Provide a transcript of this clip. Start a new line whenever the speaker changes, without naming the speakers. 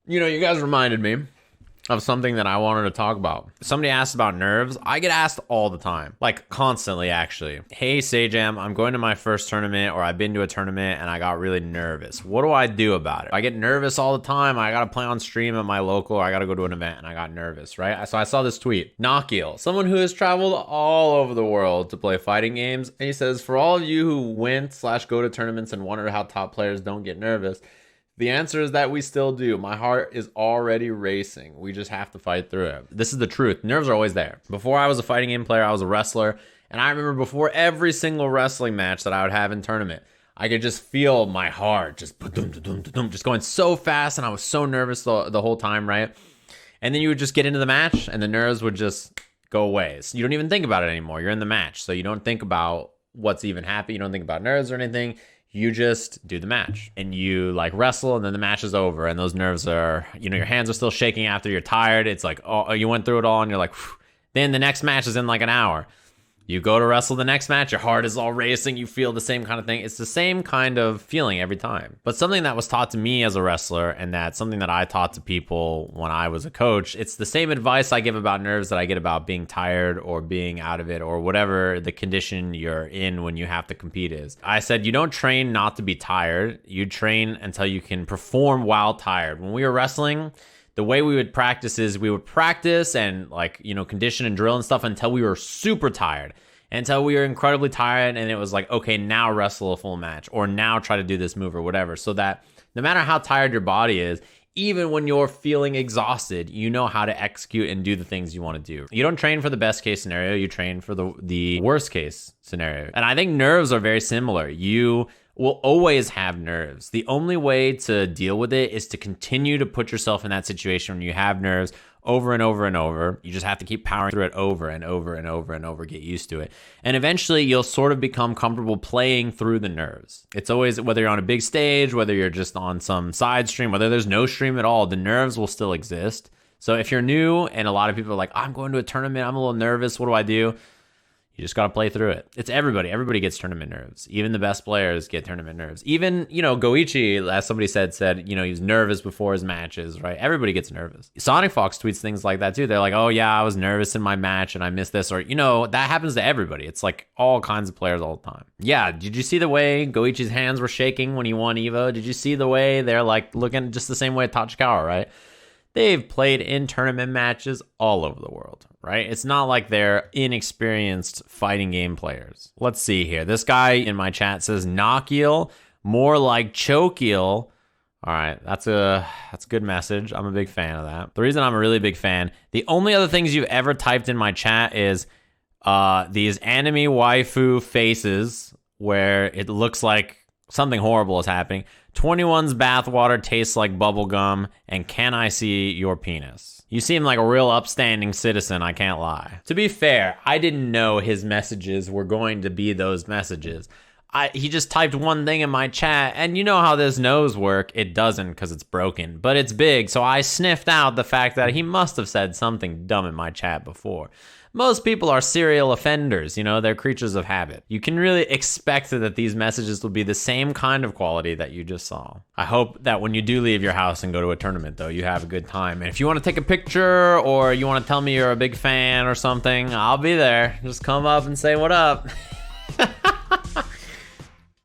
You know, you guys reminded me of something that I wanted to talk about. Somebody asked about nerves. I get asked all the time, like constantly actually. Hey Sajam, I'm going to my first tournament, or I've been to a tournament and I got really nervous. What do I do about it? I get nervous all the time. I gotta play on stream at my local, or I gotta go to an event and I got nervous, right? So I saw this tweet. Nakil, someone who has traveled all over the world to play fighting games, and he says, for all of you who went/go to tournaments and wonder how top players don't get nervous, the answer is that we still do. My heart is already racing. We just have to fight through it. This is the truth. Nerves are always there. Before I was a fighting game player, I was a wrestler. And I remember before every single wrestling match that I would have in tournament, I could just feel my heart just going so fast. And I was so nervous the whole time, right? And then you would just get into the match and the nerves would just go away. So you don't even think about it anymore. You're in the match. So you don't think about what's even happening. You don't think about nerves or anything. You just do the match and you like wrestle, and then the match is over, and those nerves are, you know, your hands are still shaking after you're tired. It's like, oh, you went through it all and you're like, phew. Then the next match is in like an hour. You go to wrestle the next match, your heart is all racing, you feel the same kind of thing. It's the same kind of feeling every time. But something that was taught to me as a wrestler, and that's something that I taught to people when I was a coach, it's the same advice I give about nerves that I get about being tired or being out of it or whatever the condition you're in when you have to compete is. I said, you don't train not to be tired. You train until you can perform while tired. When we were wrestling, the way we would practice is we would practice and like, you know, condition and drill and stuff until we were super tired, until we were incredibly tired. And it was like, okay, now wrestle a full match, or now try to do this move or whatever. So that no matter how tired your body is, even when you're feeling exhausted, you know how to execute and do the things you want to do. You don't train for the best case scenario, you train for the worst case scenario. And I think nerves are very similar. You will always have nerves. The only way to deal with it is to continue to put yourself in that situation when you have nerves over and over and over. You just have to keep powering through it over and over and over and over, get used to it. And eventually you'll sort of become comfortable playing through the nerves. It's always, whether you're on a big stage, whether you're just on some side stream, whether there's no stream at all, the nerves will still exist. So if you're new and a lot of people are like, I'm going to a tournament, I'm a little nervous, what do I do? You just got to play through it. It's everybody. Everybody gets tournament nerves. Even the best players get tournament nerves. Even, you know, Goichi, as somebody said, you know, he's nervous before his matches, right? Everybody gets nervous. Sonic Fox tweets things like that too. They're like, oh yeah, I was nervous in my match and I missed this. Or, you know, that happens to everybody. It's like all kinds of players all the time. Yeah, did you see the way Goichi's hands were shaking when he won Evo? Did you see the way they're like looking just the same way at Tachikawa, right? They've played in tournament matches all over the world, right? It's not like they're inexperienced fighting game players. Let's see here. This guy in my chat says knock-eel, more like choke-eel. All right, that's a good message. I'm a big fan of that. The reason I'm a really big fan, the only other things you've ever typed in my chat is these anime waifu faces where it looks like something horrible is happening. 21's bathwater tastes like bubblegum, and can I see your penis? You seem like a real upstanding citizen, I can't lie. To be fair, I didn't know his messages were going to be those messages. He just typed one thing in my chat, and you know how this nose work. It doesn't because it's broken, but it's big, so I sniffed out the fact that he must have said something dumb in my chat before. Most people are serial offenders, you know, they're creatures of habit. You can really expect that these messages will be the same kind of quality that you just saw. I hope that when you do leave your house and go to a tournament, though, you have a good time. And if you want to take a picture or you want to tell me you're a big fan or something, I'll be there. Just come up and say what up.